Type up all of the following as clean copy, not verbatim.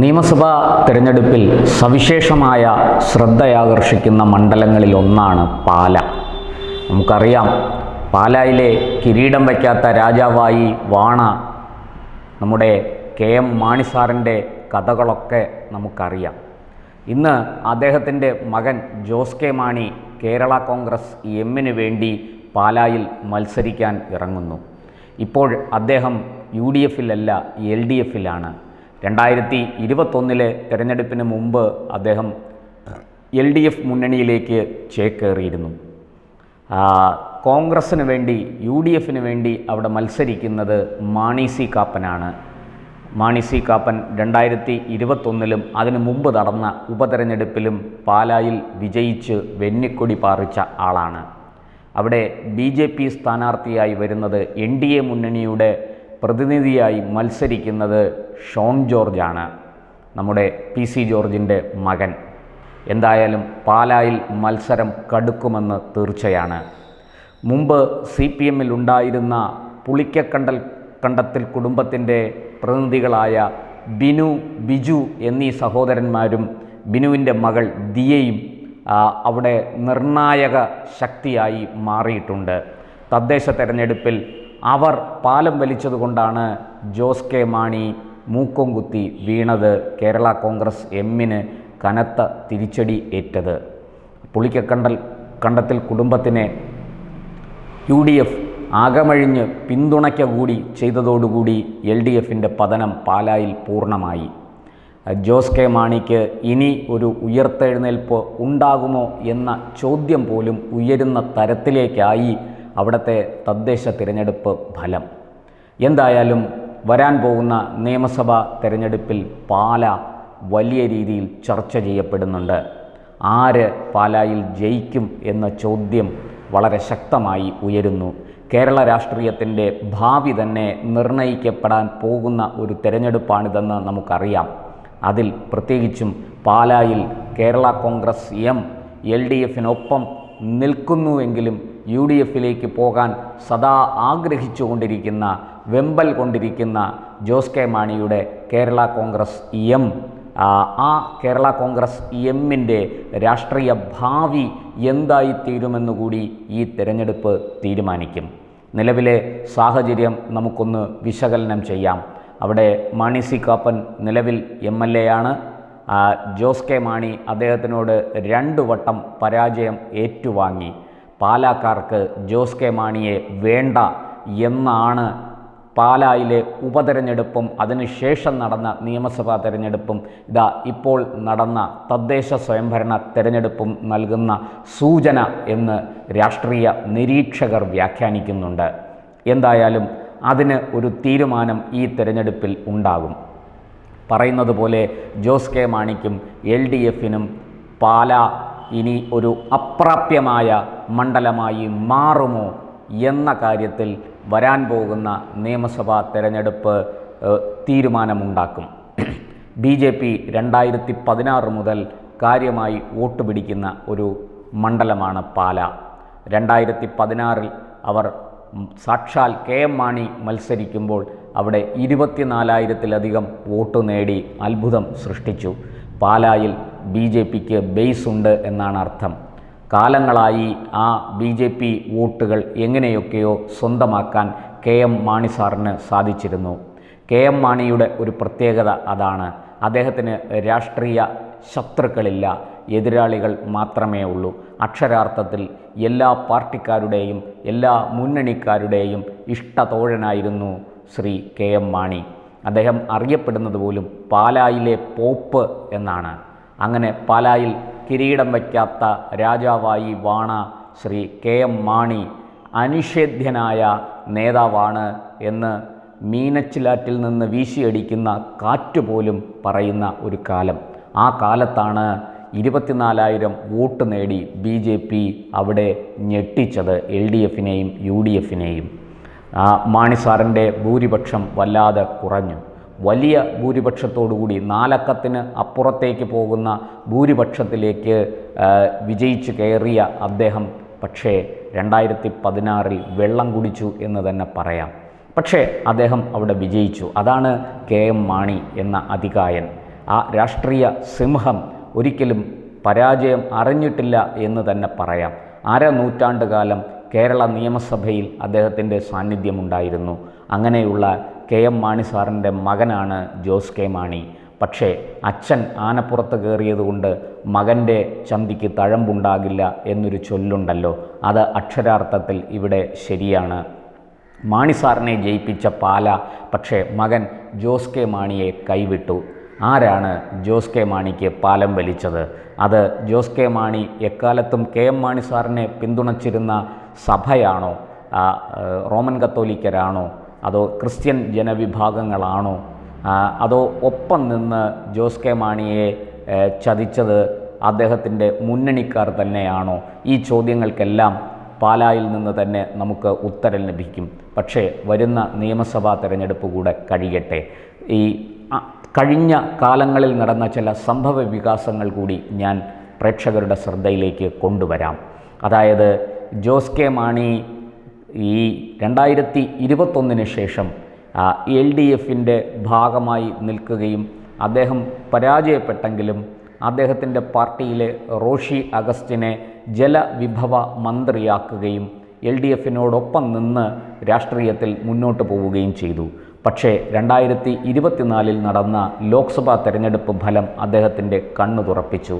നിയമസഭാ തിരഞ്ഞെടുപ്പിൽ സവിശേഷമായ ശ്രദ്ധയാകർഷിക്കുന്ന മണ്ഡലങ്ങളിലൊന്നാണ് പാല. നമുക്കറിയാം, പാലായിലെ കിരീടം വയ്ക്കാത്ത രാജാവായി വാണ നമ്മുടെ കെ.എം. മാണി സാറിൻ്റെ കഥകളൊക്കെ നമുക്കറിയാം. ഇന്ന് അദ്ദേഹത്തിൻ്റെ മകൻ ജോസ് കെ മാണി കേരള കോൺഗ്രസ് എമ്മിന് വേണ്ടി പാലായിൽ മത്സരിക്കാൻ ഇറങ്ങുന്നു. ഇപ്പോൾ അദ്ദേഹം UDF-ലല്ല LDF-ലാണ്. 2021 തിരഞ്ഞെടുപ്പിന് മുമ്പ് അദ്ദേഹം LDF മുന്നണിയിലേക്ക് ചേക്കേറിയിരുന്നു. കോൺഗ്രസ്സിന് വേണ്ടി UDF-ന് വേണ്ടി അവിടെ മത്സരിക്കുന്നത് മാണി സി കാപ്പനാണ്. മാണി സി കാപ്പൻ 2021 അതിനു മുമ്പ് നടന്ന ഉപതെരഞ്ഞെടുപ്പിലും പാലായിൽ വിജയിച്ച് വെന്നിക്കൊടി പാറിച്ച ആളാണ്. അവിടെ BJP സ്ഥാനാർത്ഥിയായി വരുന്നത് NDA മുന്നണിയുടെ പ്രതിനിധിയായി മത്സരിക്കുന്നത് ഷോൺ ജോർജാണ്, നമ്മുടെ PC ജോർജിൻ്റെ മകൻ. എന്തായാലും പാലായിൽ മത്സരം കടുക്കുമെന്ന് തീർച്ചയാണ്. മുമ്പ് CPM-ൽ ഉണ്ടായിരുന്ന പുളിക്കക്കണ്ടത്തിൽ കുടുംബത്തിൻ്റെ പ്രതിനിധികളായ ബിനു, ബിജു എന്നീ സഹോദരന്മാരും ബിനുവിൻ്റെ മകൾ ദിയയും അവിടെ നിർണായക ശക്തിയായി മാറിയിട്ടുണ്ട്. തദ്ദേശ തെരഞ്ഞെടുപ്പിൽ അവർ പാലം വലിച്ചതുകൊണ്ടാണ് ജോസ് കെ മാണി മൂക്കം കുത്തി വീണത്. കേരള കോൺഗ്രസ് എമ്മിന് കനത്ത തിരിച്ചടി ഏറ്റത്. പുളിക്കക്കണ്ടത്തിൽ കുടുംബത്തിനെ UDF ആകമഴിഞ്ഞ് പിന്തുണയ്ക്ക കൂടി ചെയ്തതോടുകൂടി LDF-ൻ്റെ പതനം പാലായിൽ പൂർണ്ണമായി. ജോസ് കെ മാണിക്ക് ഇനി ഒരു ഉയർത്തെഴുന്നേൽപ്പ് ഉണ്ടാകുമോ എന്ന ചോദ്യം പോലും ഉയരുന്ന തരത്തിലേക്കായി അവിടുത്തെ തദ്ദേശ തിരഞ്ഞെടുപ്പ് ഫലം. എന്തായാലും വരാൻ പോകുന്ന നിയമസഭാ തിരഞ്ഞെടുപ്പിൽ പാല വലിയ രീതിയിൽ ചർച്ച ചെയ്യപ്പെടുന്നുണ്ട്. ആര് പാലായിൽ ജയിക്കും എന്ന ചോദ്യം വളരെ ശക്തമായി ഉയരുന്നു. കേരള രാഷ്ട്രീയത്തിൻ്റെ ഭാവി തന്നെ നിർണയിക്കപ്പെടാൻ പോകുന്ന ഒരു തിരഞ്ഞെടുപ്പാണിതെന്ന് നമുക്കറിയാം. അതിൽ പ്രത്യേകിച്ചും പാലായിൽ കേരള കോൺഗ്രസ് എം LDF-നൊപ്പം നിൽക്കുന്നുവെങ്കിലും UDF-ലേക്ക് പോകാൻ സദാ ആഗ്രഹിച്ചുകൊണ്ടിരിക്കുന്ന, വെമ്പൽ കൊണ്ടിരിക്കുന്ന ജോസ് കെ മാണിയുടെ കേരള കോൺഗ്രസ് എം, ആ കേരള കോൺഗ്രസ് എമ്മിൻ്റെ രാഷ്ട്രീയ ഭാവി എന്തായിത്തീരുമെന്നുകൂടി ഈ തിരഞ്ഞെടുപ്പ് തീരുമാനിക്കും. നിലവിലെ സാഹചര്യം നമുക്കൊന്ന് വിശകലനം ചെയ്യാം. അവിടെ മാണി സി കാപ്പൻ നിലവിൽ MLA ആണ്. ജോസ് കെ മാണി അദ്ദേഹത്തിനോട് 2 വട്ടം പരാജയം ഏറ്റുവാങ്ങി. പാലാക്കാർക്ക് ജോസ് കെ മാണിയെ വേണ്ട എന്നാണ് പാലായിലെ ഉപതെരഞ്ഞെടുപ്പും അതിനുശേഷം നടന്ന നിയമസഭാ തെരഞ്ഞെടുപ്പും ഇപ്പോൾ നടന്ന തദ്ദേശ സ്വയംഭരണ തെരഞ്ഞെടുപ്പും നൽകുന്ന സൂചന എന്ന് രാഷ്ട്രീയ നിരീക്ഷകർ വ്യാഖ്യാനിക്കുന്നുണ്ട്. എന്തായാലും അതിന് ഒരു തീരുമാനം ഈ തെരഞ്ഞെടുപ്പിൽ ഉണ്ടാകും. പറയുന്നത് പോലെ ജോസ് കെ മാണിക്കും LDF-നും പാല ഇനി ഒരു അപ്രാപ്യമായ മണ്ഡലമായി മാറുമോ എന്ന കാര്യത്തിൽ വരാൻ പോകുന്ന നിയമസഭാ തെരഞ്ഞെടുപ്പ് തീരുമാനമുണ്ടാക്കും. BJP 2016 മുതൽ കാര്യമായി വോട്ട് പിടിക്കുന്ന ഒരു മണ്ഡലമാണ് പാല. 2016 അവർ സാക്ഷാൽ KM മാണി മത്സരിക്കുമ്പോൾ അവിടെ 24,000-ലധികം വോട്ട് നേടി അത്ഭുതം സൃഷ്ടിച്ചു. പാലായിൽ BJPക്ക് ബേസ് ഉണ്ട് എന്നാണ് അർത്ഥം. കാലങ്ങളായി ആ BJP വോട്ടുകൾ എങ്ങനെയൊക്കെയോ സ്വന്തമാക്കാൻ KM മാണി സാറിന് സാധിച്ചിരുന്നു. KM മാണിയുടെ ഒരു പ്രത്യേകത അതാണ്. അദ്ദേഹത്തിന് രാഷ്ട്രീയ ശത്രുക്കളില്ല, എതിരാളികൾ മാത്രമേ ഉള്ളൂ. അക്ഷരാർത്ഥത്തിൽ എല്ലാ പാർട്ടിക്കാരുടെയും എല്ലാ മുന്നണിക്കാരുടെയും ഇഷ്ടതോഴനായിരുന്നു ശ്രീ KM മാണി. അദ്ദേഹം അറിയപ്പെടുന്നത് പോലും പാലായിലെ പോപ്പ് എന്നാണ്. അങ്ങനെ പാലായിൽ കിരീടം വയ്ക്കാത്ത രാജാവായി വാണ ശ്രീ KM മാണി അനിഷേധ്യനായ നേതാവാണ് എന്ന് മീനച്ചിലാറ്റിൽ നിന്ന് വീശിയടിക്കുന്ന കാറ്റുപോലും പറയുന്ന ഒരു കാലം. ആ കാലത്താണ് 24,000 വോട്ട് നേടി BJP അവിടെ ഞെട്ടിച്ചത് LDF-നെയും UDF-നെയും. മാണി സാറിൻ്റെ ഭൂരിപക്ഷം വല്ലാതെ കുറഞ്ഞു. വലിയ ഭൂരിപക്ഷത്തോടുകൂടി 4 അക്കത്തിന് അപ്പുറത്തേക്ക് പോകുന്ന ഭൂരിപക്ഷത്തിലേക്ക് വിജയിച്ചു കയറിയ അദ്ദേഹം പക്ഷേ 2016 വെള്ളം കുടിച്ചു എന്ന് തന്നെ പറയാം. പക്ഷേ അദ്ദേഹം അവിടെ വിജയിച്ചു. അതാണ് കെ.എം. മാണി എന്ന അതികായൻ. ആ രാഷ്ട്രീയ സിംഹം ഒരിക്കലും പരാജയം അറിഞ്ഞിട്ടില്ല എന്ന് തന്നെ പറയാം. നൂറ്റാണ്ടുകാലം കേരള നിയമസഭയിൽ അദ്ദേഹത്തിൻ്റെ സാന്നിധ്യമുണ്ടായിരുന്നു. അങ്ങനെയുള്ള കെ എം മാണി സാറിൻ്റെ മകനാണ് ജോസ് കെ മാണി. പക്ഷേ അച്ഛൻ ആനപ്പുറത്ത് കയറിയതുകൊണ്ട് മകൻ്റെ ചന്തിക്ക് തഴമ്പുണ്ടാകില്ല എന്നൊരു ചൊല്ലുണ്ടല്ലോ, അത് അക്ഷരാർത്ഥത്തിൽ ഇവിടെ ശരിയാണ്. മാണി സാറിനെ ജയിപ്പിച്ച പാല പക്ഷേ മകൻ ജോസ് കെ മാണിയെ കൈവിട്ടു. ആരാണ് ജോസ് കെ മാണിക്ക് പാലം വലിച്ചത്? അത് ജോസ് കെ മാണി എക്കാലത്തും കെ എം മാണി സാറിനെ പിന്തുണച്ചിരുന്ന സഭയാണോ, റോമൻ കത്തോലിക്കരാണോ, അതോ ക്രിസ്ത്യൻ ജനവിഭാഗങ്ങളാണോ, അതോ ഒപ്പം നിന്ന് ജോസ് കെ മാണിയെ ചതിച്ചത് അദ്ദേഹത്തിൻ്റെ മുന്നണിക്കാർ തന്നെയാണോ? ഈ ചോദ്യങ്ങൾക്കെല്ലാം പാലായിൽ നിന്ന് തന്നെ നമുക്ക് ഉത്തരം ലഭിക്കും. പക്ഷേ വരുന്ന നിയമസഭാ തെരഞ്ഞെടുപ്പ് കൂടെ കഴിയട്ടെ. ഈ കഴിഞ്ഞ കാലങ്ങളിൽ നടന്ന ചില സംഭവ വികാസങ്ങൾ കൂടി ഞാൻ പ്രേക്ഷകരുടെ ശ്രദ്ധയിലേക്ക് കൊണ്ടുവരാം. അതായത് ജോസ് കെ മാണി ഈ 2021 ശേഷം LDFിൻ്റെ ഭാഗമായി നിൽക്കുകയും അദ്ദേഹം പരാജയപ്പെട്ടെങ്കിലും അദ്ദേഹത്തിൻ്റെ പാർട്ടിയിലെ റോഷി അഗസ്റ്റിനെ ജലവിഭവ മന്ത്രിയാക്കുകയും LDFിനോടൊപ്പം നിന്ന് രാഷ്ട്രീയത്തിൽ മുന്നോട്ട് പോവുകയും ചെയ്തു. പക്ഷേ 2024 നടന്ന ലോക്സഭാ തെരഞ്ഞെടുപ്പ് ഫലം അദ്ദേഹത്തിൻ്റെ കണ്ണു തുറപ്പിച്ചു.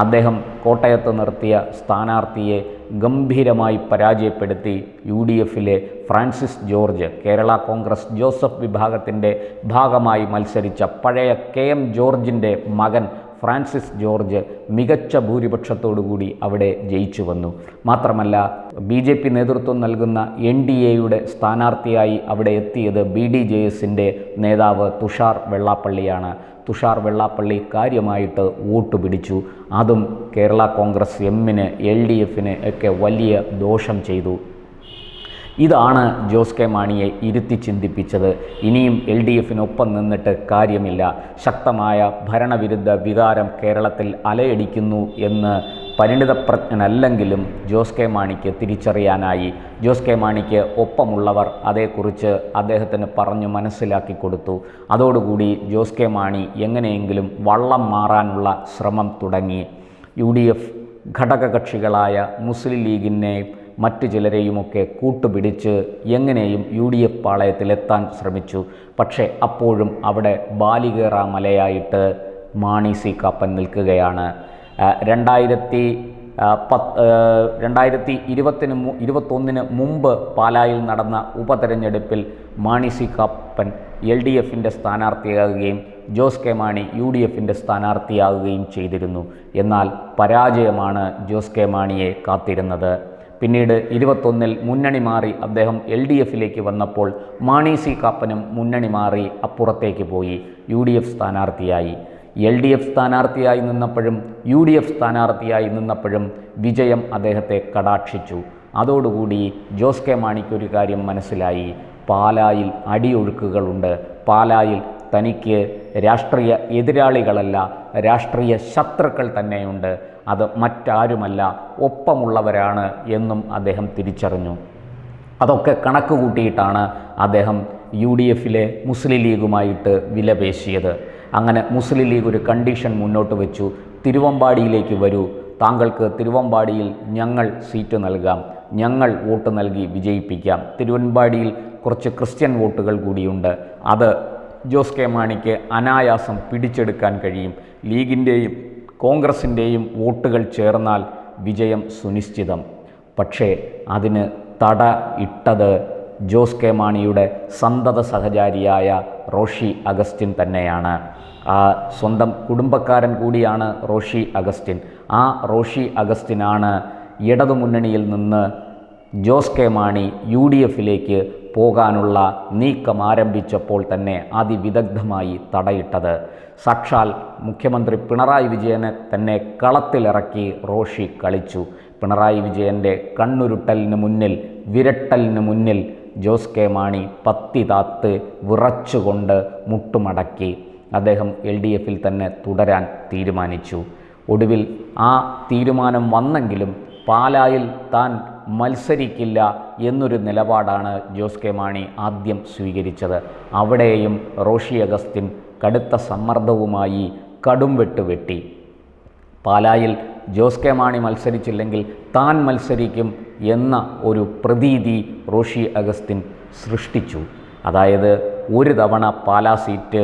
അദ്ദേഹം കോട്ടയത്ത് നിർത്തിയ സ്ഥാനാർത്ഥിയെ ഗംഭീരമായി പരാജയപ്പെടുത്തി UDFിലെ ഫ്രാൻസിസ് ജോർജ്, കേരള കോൺഗ്രസ് ജോസഫ് വിഭാഗത്തിൻ്റെ ഭാഗമായി മത്സരിച്ച പഴയ KM ജോർജിൻ്റെ മകൻ ഫ്രാൻസിസ് ജോർജ് മികച്ച ഭൂരിപക്ഷത്തോടുകൂടി അവിടെ ജയിച്ചു വന്നു. മാത്രമല്ല BJP നേതൃത്വം നൽകുന്ന NDAയുടെ സ്ഥാനാർത്ഥിയായി അവിടെ എത്തിയത് BDJSൻ്റെ നേതാവ് തുഷാർ വെള്ളാപ്പള്ളിയാണ്. തുഷാർ വെള്ളാപ്പള്ളി കാര്യമായിട്ട് വോട്ട് പിടിച്ചു. അതും കേരള കോൺഗ്രസ് എമ്മിന് LDFിന് ഒക്കെ വലിയ ദോഷം ചെയ്തു. ഇതാണ് ജോസ് കെ മാണിയെ ഇരുത്തി ചിന്തിപ്പിച്ചത്. ഇനിയും LDFിനൊപ്പം നിന്നിട്ട് കാര്യമില്ല, ശക്തമായ ഭരണവിരുദ്ധ വികാരം കേരളത്തിൽ അലയടിക്കുന്നു എന്ന് പരിണിതപ്രജ്ഞനല്ലെങ്കിലും ജോസ് കെ മാണിക്ക് തിരിച്ചറിയാനായി. ജോസ് കെ മാണിക്ക് ഒപ്പമുള്ളവർ അതേക്കുറിച്ച് അദ്ദേഹത്തിന് പറഞ്ഞു മനസ്സിലാക്കി കൊടുത്തു. അതോടുകൂടി ജോസ് കെ മാണി എങ്ങനെയെങ്കിലും വള്ളം മാറാനുള്ള ശ്രമം തുടങ്ങി. UDF ഘടകകക്ഷികളായ മുസ്ലിം ലീഗിനെയും മറ്റു ചിലരെയുമൊക്കെ കൂട്ടുപിടിച്ച് എങ്ങനെയും UDF പാളയത്തിലെത്താൻ ശ്രമിച്ചു. പക്ഷേ അപ്പോഴും അവിടെ ബാലികേറ മലയായിട്ട് മാണി സി കാപ്പൻ നിൽക്കുകയാണ്. 2021 മുമ്പ് പാലായിൽ നടന്ന ഉപതെരഞ്ഞെടുപ്പിൽ മാണി സി കാപ്പൻ LDFിൻ്റെ സ്ഥാനാർത്ഥിയാകുകയും ജോസ് കെ മാണി UDFിൻ്റെ സ്ഥാനാർത്ഥിയാകുകയും ചെയ്തിരുന്നു. എന്നാൽ പരാജയമാണ് ജോസ് കെ മാണിയെ കാത്തിരുന്നത്. പിന്നീട് 2021 മുന്നണി മാറി അദ്ദേഹം LDFിലേക്ക് വന്നപ്പോൾ മാണി സി കാപ്പനും മുന്നണി മാറി അപ്പുറത്തേക്ക് പോയി, UDF സ്ഥാനാർത്ഥിയായി. LDF സ്ഥാനാർത്ഥിയായി നിന്നപ്പോഴും UDF സ്ഥാനാർത്ഥിയായി നിന്നപ്പോഴും വിജയം അദ്ദേഹത്തെ കടാക്ഷിച്ചു. അതോടുകൂടി ജോസ് കെ മാണിക്കൊരു കാര്യം മനസ്സിലായി, പാലായിൽ അടിയൊഴുക്കുകളുണ്ട്. പാലായിൽ തനിക്ക് രാഷ്ട്രീയ എതിരാളികളല്ല, രാഷ്ട്രീയ ശത്രുക്കൾ തന്നെയുണ്ട്. അത് മറ്റാരുമല്ല, ഒപ്പമുള്ളവരാണ് എന്നും അദ്ദേഹം തിരിച്ചറിഞ്ഞു. അതൊക്കെ കണക്ക് കൂട്ടിയിട്ടാണ് അദ്ദേഹം UDFിലെ മുസ്ലിം ലീഗുമായിട്ട് വിലപേശിയത്. അങ്ങനെ മുസ്ലിം ലീഗ് ഒരു കണ്ടീഷൻ മുന്നോട്ട് വെച്ചു, തിരുവമ്പാടിയിലേക്ക് വരൂ, താങ്കൾക്ക് തിരുവമ്പാടിയിൽ ഞങ്ങൾ സീറ്റ് നൽകാം, ഞങ്ങൾ വോട്ട് നൽകി വിജയിപ്പിക്കാം. തിരുവമ്പാടിയിൽ കുറച്ച് ക്രിസ്ത്യൻ വോട്ടുകൾ കൂടിയുണ്ട്, അത് ജോസ് കെ മാണിക്ക് അനായാസം പിടിച്ചെടുക്കാൻ കഴിയും. ലീഗിൻ്റെയും കോൺഗ്രസിൻ്റെയും വോട്ടുകൾ ചേർന്നാൽ വിജയം സുനിശ്ചിതം. പക്ഷേ അതിന് തട ഇട്ടത് ജോസ് കെ മാണിയുടെ സന്തത സഹചാരിയായ റോഷി അഗസ്റ്റിൻ തന്നെയാണ്. സ്വന്തം കുടുംബക്കാരൻ കൂടിയാണ് റോഷി അഗസ്റ്റിൻ. ആ റോഷി അഗസ്റ്റിനാണ് ഇടതുമുന്നണിയിൽ നിന്ന് ജോസ് കെ മാണി UDFിലേക്ക് പോകാനുള്ള നീക്കം ആരംഭിച്ചപ്പോൾ തന്നെ അതിവിദഗ്ധമായി തടയിട്ടത്. സാക്ഷാൽ മുഖ്യമന്ത്രി പിണറായി വിജയനെ തന്നെ കളത്തിലിറക്കി റോഷി കളിച്ചു. പിണറായി വിജയൻ്റെ കണ്ണുരുട്ടലിന് മുന്നിൽ, വിരട്ടലിന് മുന്നിൽ ജോസ് കെ മാണി പത്തി താത്ത് വിറച്ചുകൊണ്ട് മുട്ടുമടക്കി. അദ്ദേഹം LDFിൽ തന്നെ തുടരാൻ തീരുമാനിച്ചു. ഒടുവിൽ ആ തീരുമാനം വന്നെങ്കിലും പാലായിൽ താൻ മത്സരിക്കില്ല എന്നൊരു നിലപാടാണ് ജോസ് കെ മാണി ആദ്യം സ്വീകരിച്ചത്. അവിടെയും റോഷി അഗസ്റ്റിൻ കടുത്ത സമ്മർദ്ദവുമായി കടും വെട്ട് വെട്ടി. പാലായിൽ ജോസ് കെ മാണി മത്സരിച്ചില്ലെങ്കിൽ താൻ മത്സരിക്കും എന്ന ഒരു പ്രതീതി റോഷി അഗസ്റ്റിൻ സൃഷ്ടിച്ചു. അതായത് ഒരു തവണ പാലാ സീറ്റ്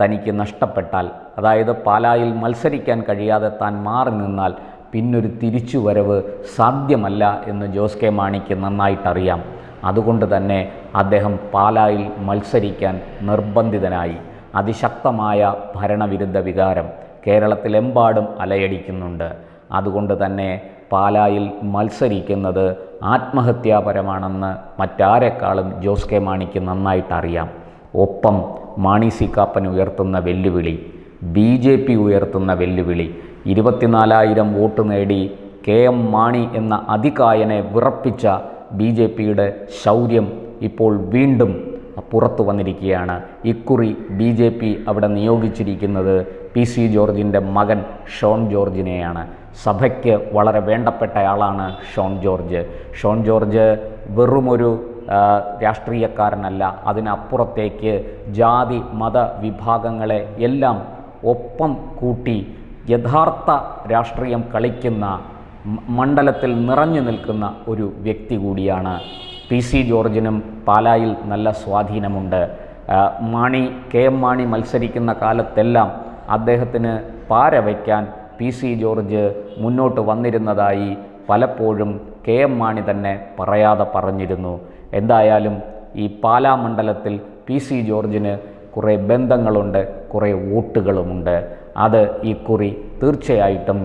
തനിക്ക് നഷ്ടപ്പെട്ടാൽ, അതായത് പാലായിൽ മത്സരിക്കാൻ കഴിയാതെ താൻ മാറി നിന്നാൽ പിന്നൊരു തിരിച്ചുവരവ് സാധ്യമല്ല എന്ന് ജോസ് കെ മാണിക്ക് നന്നായിട്ടറിയാം. അതുകൊണ്ട് തന്നെ അദ്ദേഹം പാലായിൽ മത്സരിക്കാൻ നിർബന്ധിതനായി. അതിശക്തമായ ഭരണവിരുദ്ധ വികാരം കേരളത്തിലെമ്പാടും അലയടിക്കുന്നുണ്ട്. അതുകൊണ്ട് തന്നെ പാലായിൽ മത്സരിക്കുന്നത് ആത്മഹത്യാപരമാണെന്ന് മറ്റാരെക്കാളും ജോസ് കെ മാണിക്ക് നന്നായിട്ടറിയാം. ഒപ്പം മാണി സി കാപ്പൻ ഉയർത്തുന്ന വെല്ലുവിളി, BJP ഉയർത്തുന്ന വെല്ലുവിളി, 24,000 വോട്ട് നേടി KM മാണി എന്ന അതികായനെ വിറപ്പിച്ച BJPയുടെ ശൗര്യം ഇപ്പോൾ വീണ്ടും പുറത്തു വന്നിരിക്കുകയാണ്. ഇക്കുറി BJP അവിടെ നിയോഗിച്ചിരിക്കുന്നത് PC ജോർജിൻ്റെ മകൻ ഷോൺ ജോർജിനെയാണ്. സഭയ്ക്ക് വളരെ വേണ്ടപ്പെട്ടയാളാണ് ഷോൺ ജോർജ്. ഷോൺ ജോർജ് വെറുമൊരു രാഷ്ട്രീയക്കാരനല്ല, അതിനപ്പുറത്തേക്ക് ജാതി മത വിഭാഗങ്ങളെ എല്ലാം ഒപ്പം കൂട്ടി യഥാർത്ഥ രാഷ്ട്രീയം കളിക്കുന്ന, മണ്ഡലത്തിൽ നിറഞ്ഞു നിൽക്കുന്ന ഒരു വ്യക്തി കൂടിയാണ്. PC ജോർജിനും പാലായിൽ നല്ല സ്വാധീനമുണ്ട്. KM മാണി മത്സരിക്കുന്ന കാലത്തെല്ലാം അദ്ദേഹത്തിന് പാര വയ്ക്കാൻ PC ജോർജ് മുന്നോട്ട് വന്നിരുന്നതായി പലപ്പോഴും KM മാണി തന്നെ പറയാതെ പറഞ്ഞിരുന്നു. എന്തായാലും ഈ പാലാ മണ്ഡലത്തിൽ PC ജോർജിന് കുറേ ബന്ധങ്ങളുണ്ട്, കുറേ വോട്ടുകളുമുണ്ട്. അത് ഇക്കുറി തീർച്ചയായിട്ടും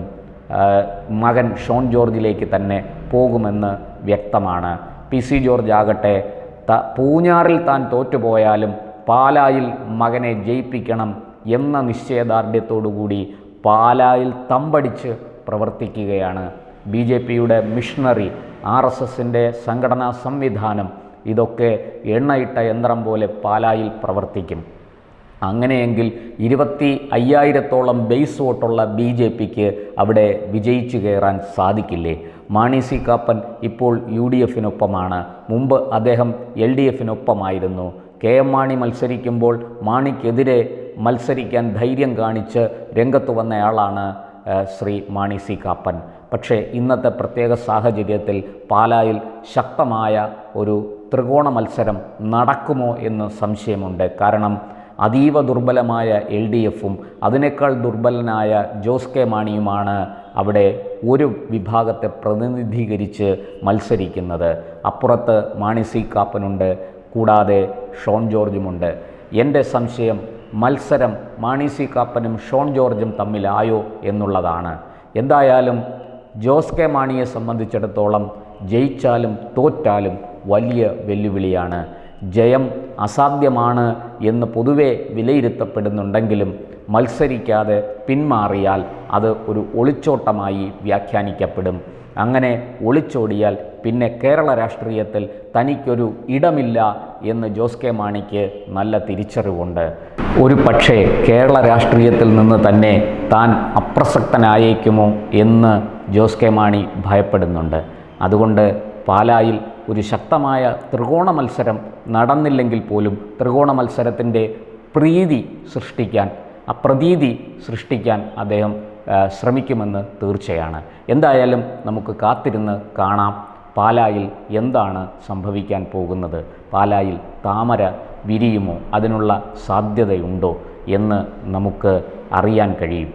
മകൻ ഷോൺ ജോർജിലേക്ക് തന്നെ പോകുമെന്ന് വ്യക്തമാണ്. PC ജോർജ് ആകട്ടെ പൂഞ്ഞാറിൽ താൻ തോറ്റുപോയാലും പാലായിൽ മകനെ ജയിപ്പിക്കണം എന്ന നിശ്ചയദാർഢ്യത്തോടുകൂടി പാലായിൽ തമ്പടിച്ച് പ്രവർത്തിക്കുകയാണ്. BJPയുടെ മിഷണറി, RSSൻ്റെ സംഘടനാ സംവിധാനം, ഇതൊക്കെ എണ്ണയിട്ട യന്ത്രം പോലെ പാലായിൽ പ്രവർത്തിക്കും. അങ്ങനെയെങ്കിൽ 25,000-ഓളം ബേസ് വോട്ടുള്ള BJPക്ക് അവിടെ വിജയിച്ചു കയറാൻ സാധിക്കില്ലേ? മാണി സി കാപ്പൻ ഇപ്പോൾ UDFിനൊപ്പമാണ്. മുമ്പ് അദ്ദേഹം LDFിനൊപ്പമായിരുന്നു. KM മാണി മത്സരിക്കുമ്പോൾ മാണിക്കെതിരെ മത്സരിക്കാൻ ധൈര്യം കാണിച്ച് രംഗത്ത് വന്നയാളാണ് ശ്രീ മാണി സി കാപ്പൻ. പക്ഷേ ഇന്നത്തെ പ്രത്യേക സാഹചര്യത്തിൽ പാലായിൽ ശക്തമായ ഒരു ത്രികോണ മത്സരം നടക്കുമോ എന്ന് സംശയമുണ്ട്. കാരണം അതീവ ദുർബലമായ LDFും അതിനേക്കാൾ ദുർബലനായ ജോസ് കെ മാണിയുമാണ് അവിടെ ഒരു വിഭാഗത്തെ പ്രതിനിധീകരിച്ച് മത്സരിക്കുന്നത്. അപ്പുറത്ത് മാണി സി കാപ്പനുണ്ട്, കൂടാതെ ഷോൺ ജോർജുമുണ്ട്. എൻ്റെ സംശയം മത്സരം മാണി സി കാപ്പനും ഷോൺ ജോർജും തമ്മിലായോ എന്നുള്ളതാണ്. എന്തായാലും ജോസ് കെ മാണിയെ സംബന്ധിച്ചിടത്തോളം ജയിച്ചാലും തോറ്റാലും വലിയ വെല്ലുവിളിയാണ്. ജയം അസാധ്യമാണ് എന്ന് പൊതുവെ വിലയിരുത്തപ്പെടുന്നുണ്ടെങ്കിലും മത്സരിക്കാതെ പിന്മാറിയാൽ അത് ഒരു ഒളിച്ചോട്ടമായി വ്യാഖ്യാനിക്കപ്പെടും. അങ്ങനെ ഒളിച്ചോടിയാൽ പിന്നെ കേരള രാഷ്ട്രീയത്തിൽ തനിക്കൊരു ഇടമില്ല എന്ന് ജോസ് കെ മാണിക്ക് നല്ല തിരിച്ചറിവുണ്ട്. ഒരു പക്ഷേ കേരള രാഷ്ട്രീയത്തിൽ നിന്ന് തന്നെ താൻ അപ്രസക്തനായേക്കുമോ എന്ന് ജോസ് കെ മാണി ഭയപ്പെടുന്നുണ്ട്. അതുകൊണ്ട് പാലായിൽ ഒരു ശക്തമായ ത്രികോണ മത്സരം നടന്നില്ലെങ്കിൽ പോലും ത്രികോണ മത്സരത്തിൻ്റെ പ്രതീതി സൃഷ്ടിക്കാൻ അദ്ദേഹം ശ്രമിക്കുമെന്ന് തീർച്ചയാണ്. എന്തായാലും നമുക്ക് കാത്തിരുന്ന് കാണാം പാലായിൽ എന്താണ് സംഭവിക്കാൻ പോകുന്നത്. പാലായിൽ താമര വിരിയുമോ, അതിനുള്ള സാധ്യതയുണ്ടോ എന്ന് നമുക്ക് അറിയാൻ കഴിയും.